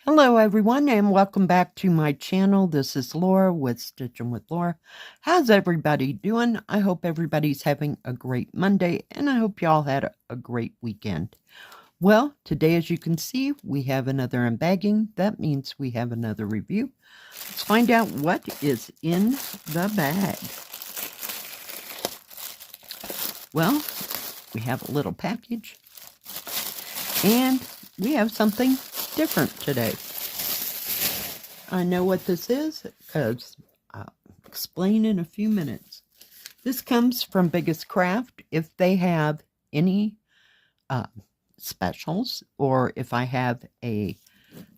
Hello everyone and welcome back to my channel. This is Laura with Stitching with Laura. How's everybody doing? I hope everybody's having a great Monday and I hope y'all had a great weekend. Well, today as you can see we have another unbagging. That means we have another review. Let's find out what is in the bag. Well, we have a little package and we have something different today. I know what this is because I'll explain in a few minutes. This comes from BiggestCraft. If they have any specials, or if I have a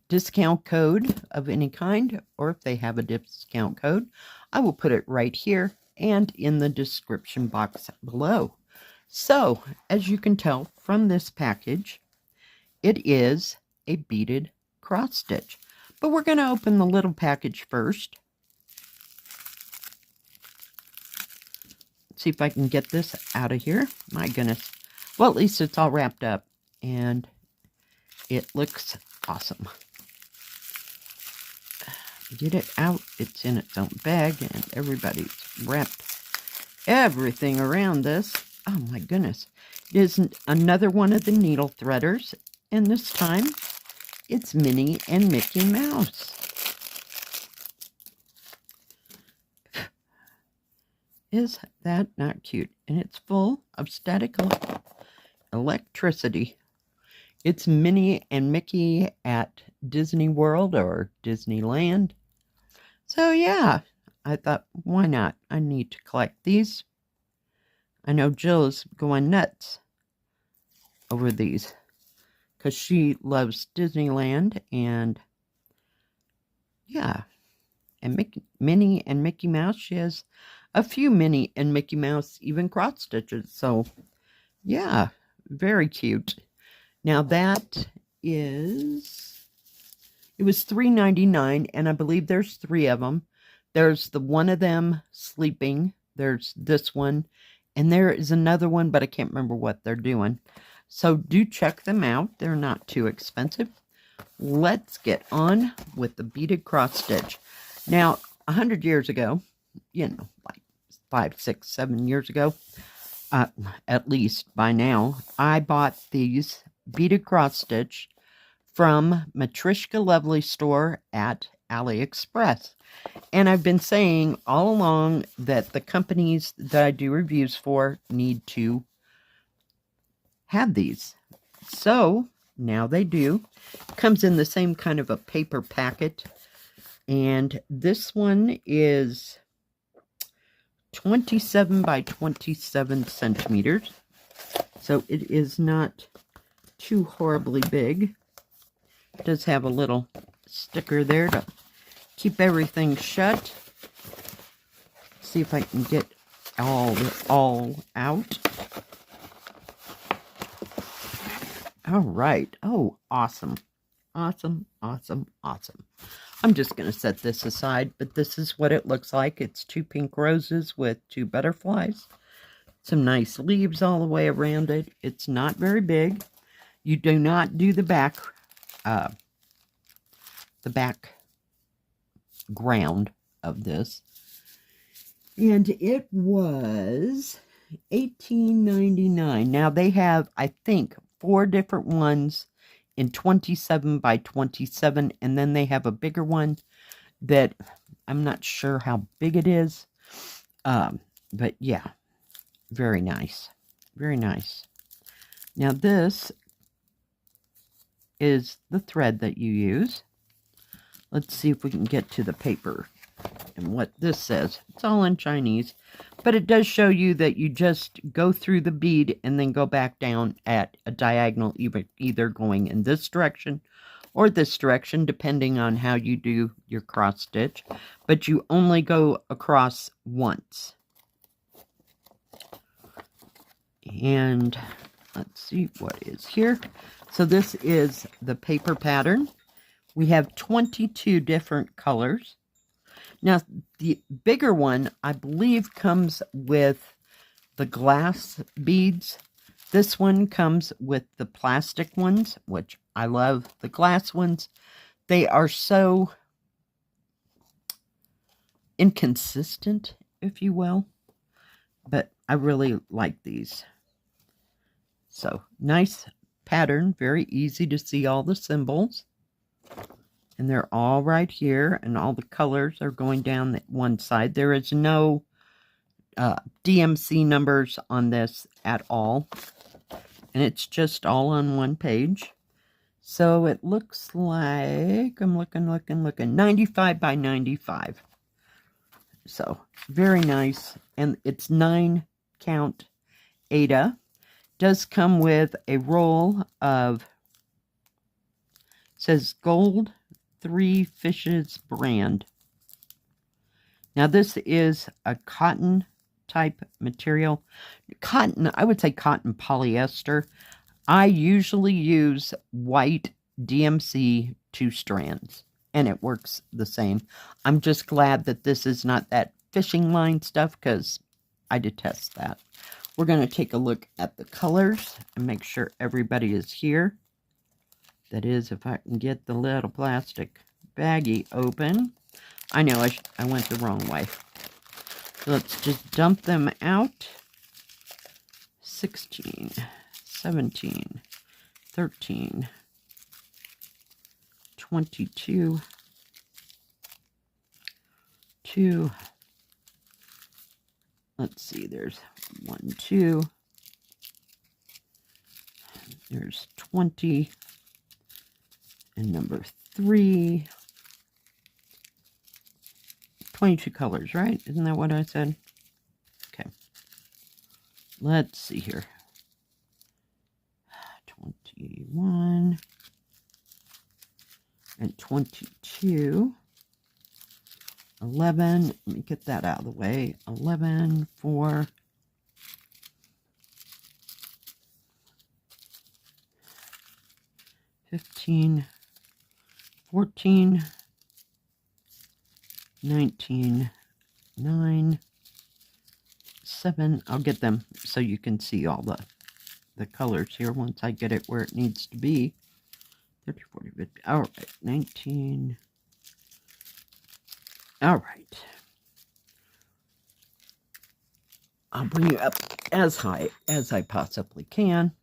discount code of any kind, or if they have a discount code, I will put it right here and in the description box below. So, as you can tell from this package, it is a beaded cross stitch. But we're going to open the little package first. Let's see if I can get this out of here. My goodness. Well, at least it's all wrapped up. And it looks awesome. Get it out. It's in its own bag. And everybody's wrapped everything around this. Oh my goodness. It is another one of the needle threaders. And this time, it's Minnie and Mickey Mouse. Is that not cute? And it's full of static electricity. It's Minnie and Mickey at Disney World or Disneyland. So yeah, I thought, why not? I need to collect these. I know Jill's going nuts over these, because she loves Disneyland, and yeah, and Minnie and Mickey Mouse, she has a few Minnie and Mickey Mouse even cross stitches, so yeah, very cute. Now that is, it was $3.99, and I believe there's 3 of them. There's the one of them sleeping, there's this one, and there is another one, but I can't remember what they're doing. So do check them out. They're not too expensive. Let's get on with the beaded cross stitch. Now, 100 years ago, you know, like 5, 6, 7 years ago, at least by now, I bought these beaded cross stitch from Matrishka Lovely store at AliExpress. And I've been saying all along that the companies that I do reviews for need to have these. So now they do. Comes in the same kind of a paper packet, and this one is 27 by 27 centimeters, so it is not too horribly big. It does have a little sticker there to keep everything shut. See if I can get all out. All right. Oh, awesome. Awesome, awesome, awesome. I'm just going to set this aside, but this is what it looks like. It's 2 pink roses with 2 butterflies. Some nice leaves all the way around it. It's not very big. You do not do the background of this. And it was $18.99. Now they have, I think, 4 different ones in 27 by 27, and then they have a bigger one that I'm not sure how big it is, but yeah, very nice, very nice. Now this is the thread that you use. Let's see if we can get to the paper and what this says. It's all in Chinese, but it does show you that you just go through the bead and then go back down at a diagonal, either going in this direction or this direction, depending on how you do your cross stitch, but you only go across once. And let's see what is here. So this is the paper pattern. We have 22 different colors. Now, the bigger one, I believe, comes with the glass beads. This one comes with the plastic ones, which I love the glass ones. they are so inconsistent, if you will, but I really like these. So nice pattern, very easy to see all the symbols, and they're all right here, and all the colors are going down that one side. There is no DMC numbers on this at all, and it's just all on one page. So it looks like, I'm looking, 95 by 95. So very nice, and it's 9 count Aida. Does come with a roll of, says Gold 3 Fishes brand. Now this is a cotton type material. Cotton, I would say cotton polyester. I usually use white DMC 2 strands, and it works the same. I'm just glad that this is not that fishing line stuff, because I detest that. We're going to take a look at the colors and make sure everybody is here. That is, if I can get the little plastic baggie open. I know I went the wrong way. So let's just dump them out. 16, 17, 13, 22, 2. Let's see, there's 1, 2. There's 20. And number 3. 22 colors, right? Isn't that what I said? Okay. Let's see here. 21 and 22. 11, let me get that out of the way. 11, 4, 15, 14, 19, 9, 7. I'll get them so you can see all the colors here once I get it where it needs to be. 30, 40, 50. All right, 19. All right. I'll bring you up as high as I possibly can.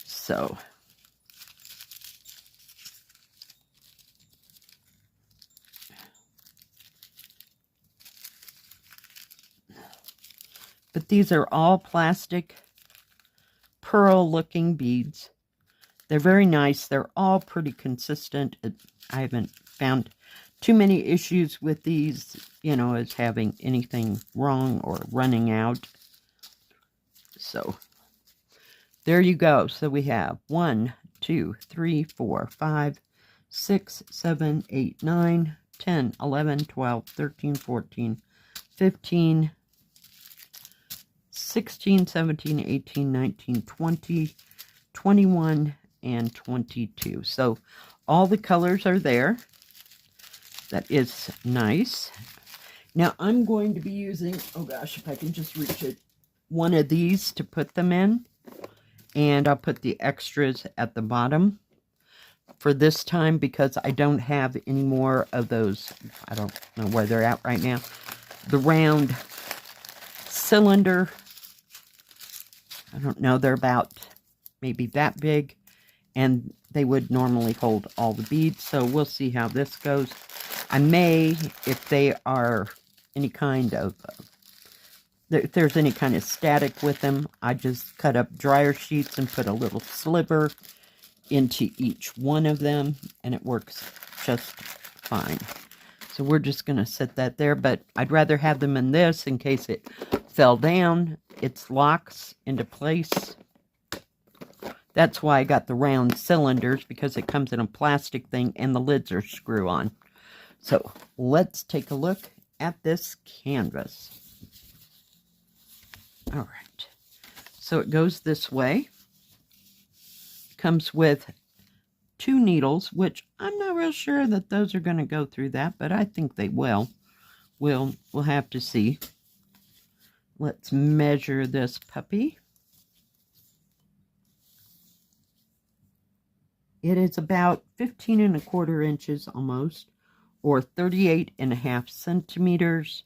So, but these are all plastic pearl looking beads. They're very nice. They're all pretty consistent. I haven't found too many issues with these, you know, as having anything wrong or running out. So there you go. So we have 1, 2, 3, 4, 5, 6, 7, 8, 9, 10, 11, 12, 13, 14, 15, 16, 17, 18, 19, 20, 21, and 22. So all the colors are there. That is nice. Now I'm going to be using, oh gosh, if I can just reach it, one of these to put them in. And I'll put the extras at the bottom for this time, because I don't have any more of those. I don't know where they're at right now. The round cylinder, I don't know, they're about maybe that big, and they would normally hold all the beads. So we'll see how this goes. I may, if they are any kind of, if there's any kind of static with them, I just cut up dryer sheets and put a little sliver into each one of them, and it works just fine. So we're just going to set that there, but I'd rather have them in this in case it fell down. It locks into place. That's why I got the round cylinders, because it comes in a plastic thing and the lids are screw-on. So let's take a look at this canvas. All right. So it goes this way. Comes with 2 needles, which I'm not real sure that those are going to go through that, but I think they will. We'll have to see. Let's measure this puppy. It is about 15 1/4 inches almost, or 38 1/2 centimeters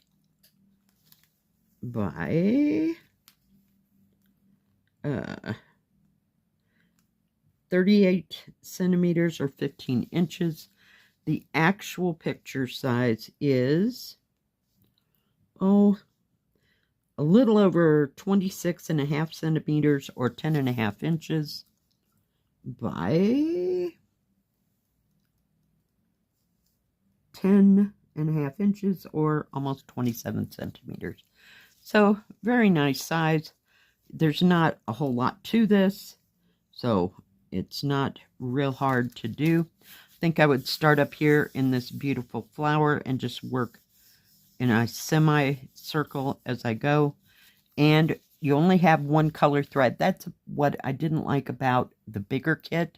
by 38 centimeters or 15 inches. The actual picture size is, a little over 26 1/2 centimeters or 10 1/2 inches by 10 1/2 inches or almost 27 centimeters. So very nice size. There's not a whole lot to this, so it's not real hard to do. I think I would start up here in this beautiful flower and just work in a semicircle as I go. And you only have one color thread. That's what I didn't like about the bigger kit,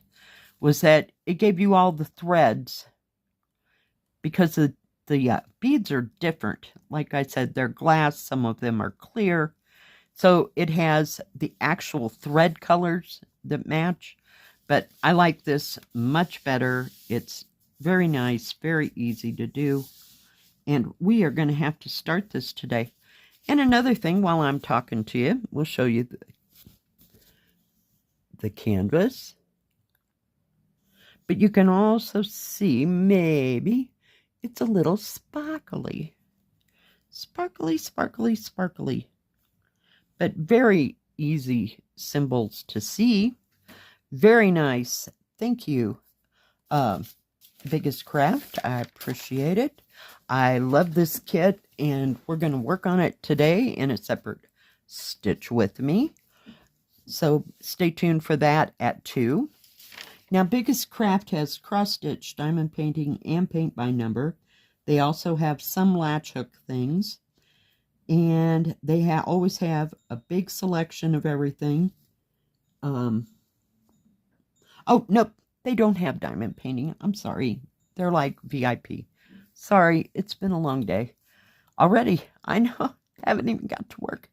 was that it gave you all the threads, because the beads are different. Like I said, they're glass, some of them are clear. So it has the actual thread colors that match. But I like this much better. It's very nice, very easy to do. And we are going to have to start this today. And another thing, while I'm talking to you, we'll show you the canvas. But you can also see, maybe, it's a little sparkly. Sparkly, sparkly, sparkly. But very easy symbols to see. Very nice. Thank you, BiggestCraft. I appreciate it. I love this kit, and we're going to work on it today in a separate stitch with me. So stay tuned for that at 2. Now, BiggestCraft has cross-stitch, diamond painting, and paint by number. They also have some latch hook things. And they always have a big selection of everything. Oh, nope. They don't have diamond painting. I'm sorry. They're like VIP. Sorry, it's been a long day. Already, I know. Haven't even got to work.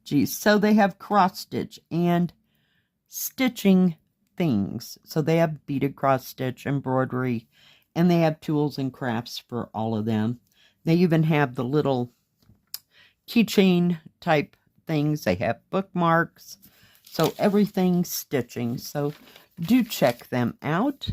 Geez. So they have cross-stitch and stitching things. So they have beaded cross-stitch, embroidery, and they have tools and crafts for all of them. They even have the little keychain type things. They have bookmarks. So everything stitching. So do check them out.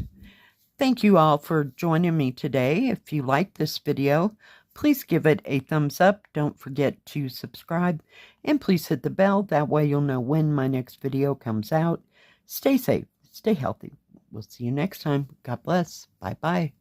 Thank you all for joining me today. If you like this video, please give it a thumbs up. Don't forget to subscribe. And please hit the bell. That way you'll know when my next video comes out. Stay safe. Stay healthy. We'll see you next time. God bless. Bye-bye.